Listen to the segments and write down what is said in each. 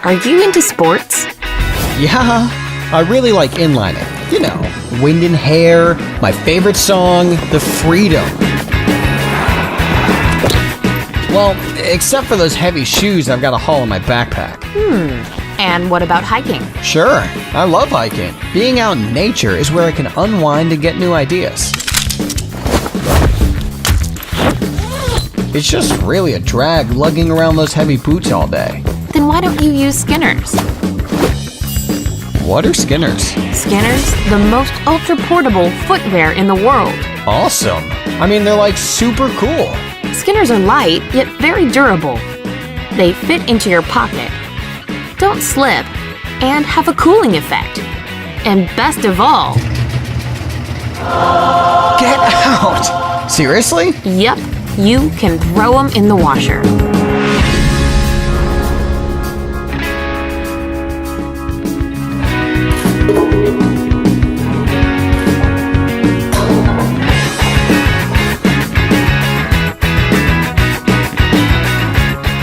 Are you into sports? Yeah, I really like inlining. You know, wind and hair, my favorite song, The Freedom. Well, except for those heavy shoes I've got to haul in my backpack. And what about hiking? Sure, I love hiking. Being out in nature is where I can unwind and get new ideas. It's just really a drag lugging around those heavy boots all day. Then why don't you use Skinners? What are Skinners? Skinners, the most ultra-portable footwear in the world. Awesome. I mean, they're like super cool. Skinners are light, yet very durable. They fit into your pocket, don't slip, and have a cooling effect. And best of all... Get out! Seriously? Yep, you can throw them in the washer.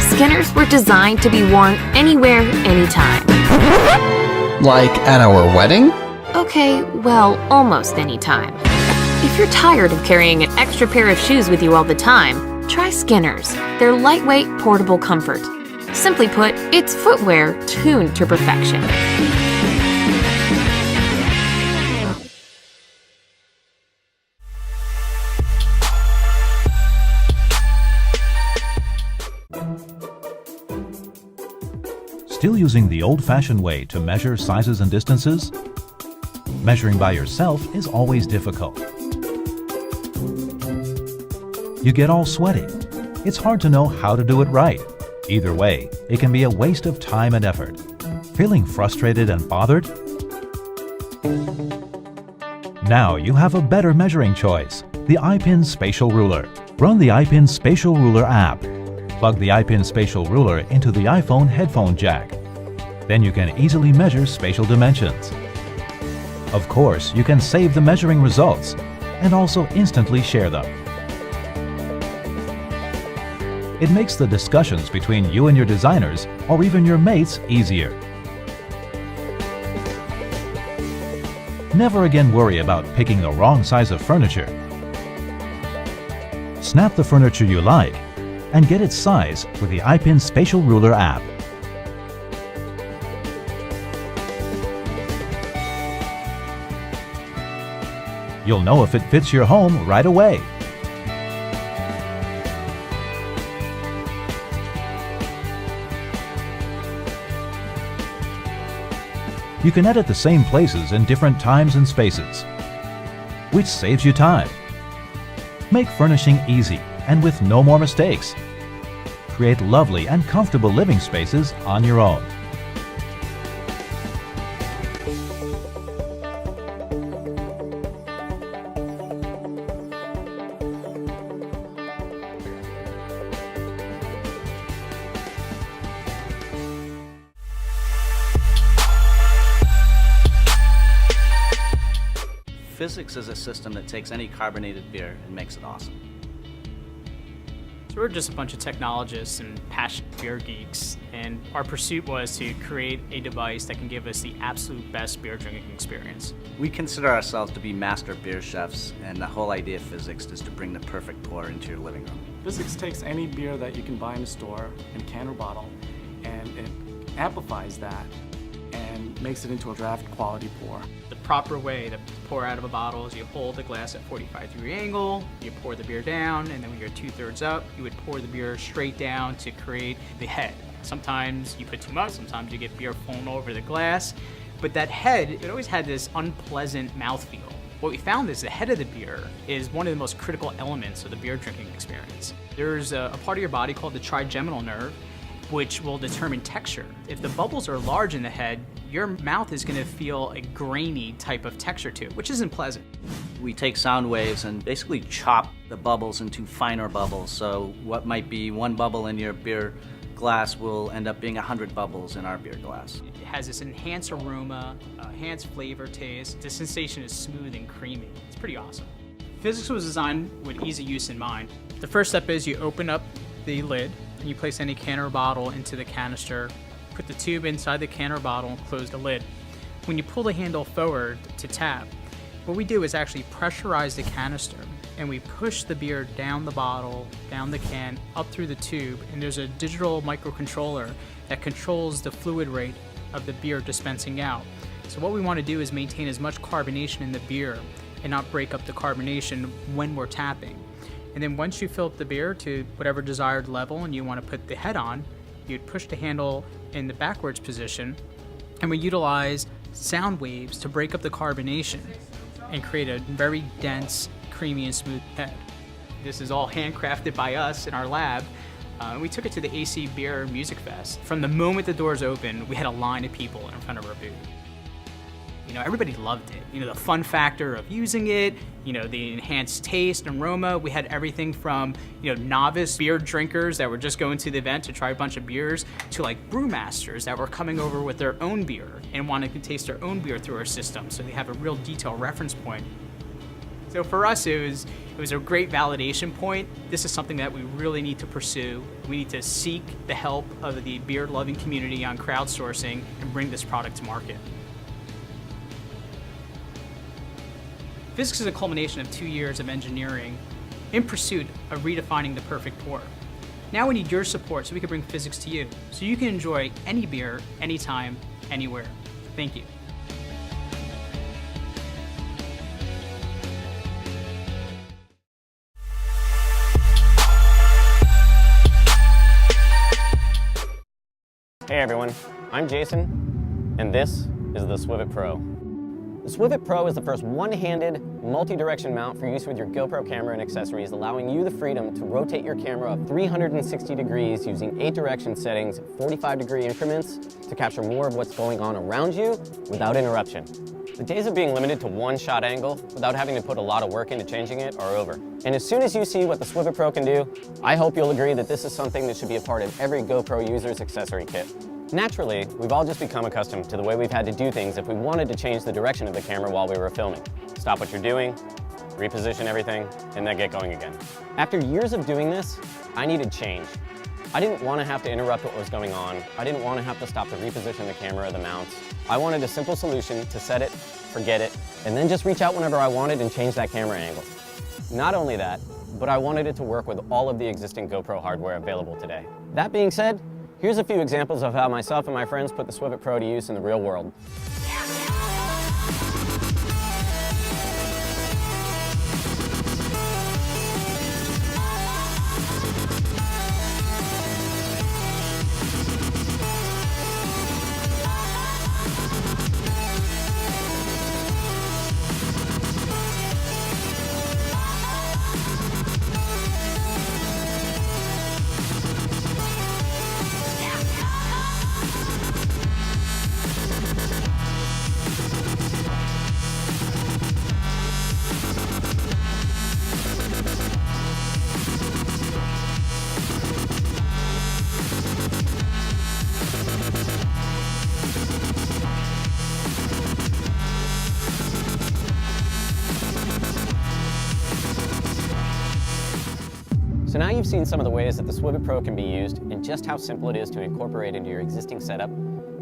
Skinners were designed to be worn anywhere, anytime. Like at our wedding? Okay, well, almost anytime. If you're tired of carrying an extra pair of shoes with you all the time, try Skinners. They're lightweight, portable comfort. Simply put, it's footwear tuned to perfection. Still using the old-fashioned way to measure sizes and distances? Measuring by yourself is always difficult. You get all sweaty. It's hard to know how to do it right. Either way, it can be a waste of time and effort. Feeling frustrated and bothered? Now you have a better measuring choice, the iPin Spatial Ruler. Run the iPin Spatial Ruler app. Plug the iPin Spatial Ruler into the iPhone headphone jack. Then you can easily measure spatial dimensions. Of course, you can save the measuring results and also instantly share them. It makes the discussions between you and your designers or even your mates easier. Never again worry about picking the wrong size of furniture. Snap the furniture you like and get its size with the iPin Spatial Ruler app. You'll know if it fits your home right away. You can edit the same places in different times and spaces, which saves you time. Make furnishing easy and with no more mistakes. Create lovely and comfortable living spaces on your own. Physics is a system that takes any carbonated beer and makes it awesome. So we're just a bunch of technologists and passionate beer geeks, and our pursuit was to create a device that can give us the absolute best beer drinking experience. We consider ourselves to be master beer chefs, and the whole idea of physics is to bring the perfect pour into your living room. Physics takes any beer that you can buy in a store, in can or bottle, and it amplifies that and makes it into a draft quality pour. The proper way to pour out of a bottle is you hold the glass at 45-degree angle, you pour the beer down, and then when you're 2/3 up, you would pour the beer straight down to create the head. Sometimes you put too much, sometimes you get beer foam over the glass, but that head, it always had this unpleasant mouthfeel. What we found is the head of the beer is one of the most critical elements of the beer drinking experience. There's a part of your body called the trigeminal nerve, which will determine texture. If the bubbles are large in the head, your mouth is going to feel a grainy type of texture to it, which isn't pleasant. We take sound waves and basically chop the bubbles into finer bubbles. So what might be one bubble in your beer glass will end up being 100 bubbles in our beer glass. It has this enhanced aroma, enhanced flavor taste. The sensation is smooth and creamy. It's pretty awesome. Physics was designed with ease of use in mind. The first step is you open up the lid and you place any can or bottle into the canister. put the tube inside the can or bottle and close the lid. When you pull the handle forward to tap, what we do is actually pressurize the canister, and we push the beer down the bottle, down the can, up through the tube, and there's a digital microcontroller that controls the fluid rate of the beer dispensing out. So what we want to do is maintain as much carbonation in the beer and not break up the carbonation when we're tapping. And then once you fill up the beer to whatever desired level and you want to put the head on, you'd push the handle in the backwards position, and we utilize sound waves to break up the carbonation and create a very dense, creamy, and smooth head. This is all handcrafted by us in our lab. We took it to the AC Beer Music Fest. From the moment the doors opened, we had a line of people in front of our booth. You know, everybody loved it. You know, the fun factor of using it, you know, the enhanced taste and aroma. We had everything from, you know, novice beer drinkers that were just going to the event to try a bunch of beers to like brewmasters that were coming over with their own beer and wanted to taste their own beer through our system. So they have a real detailed reference point. So for us, it was a great validation point. This is something that we really need to pursue. We need to seek the help of the beer-loving community on crowdsourcing and bring this product to market. Physics is a culmination of 2 years of engineering in pursuit of redefining the perfect pour. Now we need your support so we can bring physics to you, so you can enjoy any beer, anytime, anywhere. Thank you. Hey everyone, I'm Jason, and this is the Swivit Pro. The Swivit Pro is the first one-handed, multi-direction mount for use with your GoPro camera and accessories, allowing you the freedom to rotate your camera 360 degrees using 8-direction settings, 45-degree increments to capture more of what's going on around you without interruption. The days of being limited to one shot angle without having to put a lot of work into changing it are over. And as soon as you see what the Swivit Pro can do, I hope you'll agree that this is something that should be a part of every GoPro user's accessory kit. Naturally, we've all just become accustomed to the way we've had to do things if we wanted to change the direction of the camera while we were filming. Stop what you're doing, reposition everything, and then get going again. After years of doing this, I needed change. I didn't want to have to interrupt what was going on. I didn't want to have to stop to reposition the camera or the mounts. I wanted a simple solution to set it, forget it, and then just reach out whenever I wanted and change that camera angle. Not only that, but I wanted it to work with all of the existing GoPro hardware available today. That being said, here's a few examples of how myself and my friends put the Swivit Pro to use in the real world. So now you've seen some of the ways that the Swivit Pro can be used and just how simple it is to incorporate into your existing setup.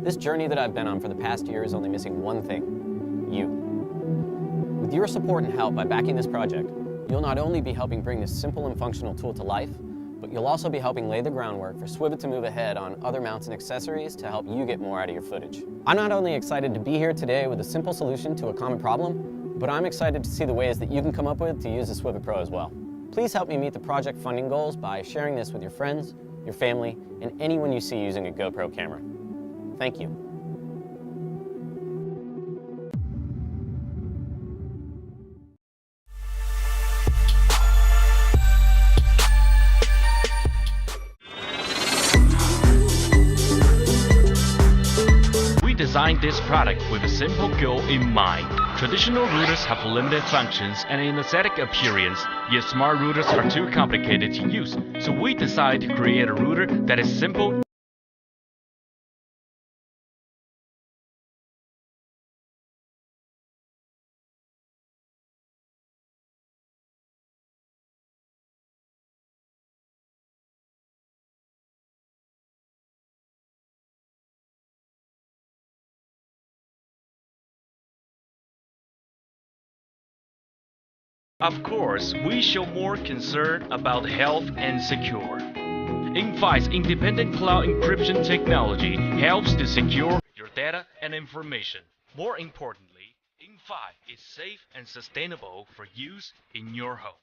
This journey that I've been on for the past year is only missing one thing: you. With your support and help by backing this project, you'll not only be helping bring this simple and functional tool to life, but you'll also be helping lay the groundwork for Swivit to move ahead on other mounts and accessories to help you get more out of your footage. I'm not only excited to be here today with a simple solution to a common problem, but I'm excited to see the ways that you can come up with to use the Swivit Pro as well. Please help me meet the project funding goals by sharing this with your friends, your family, and anyone you see using a GoPro camera. Thank you. We designed this product with a simple goal in mind. Traditional routers have limited functions and an aesthetic appearance, yet smart routers are too complicated to use, so we decided to create a router that is simple Of course, we show more concern about health and secure. Invi's independent cloud encryption technology helps to secure your data and information. More importantly, Invi is safe and sustainable for use in your home.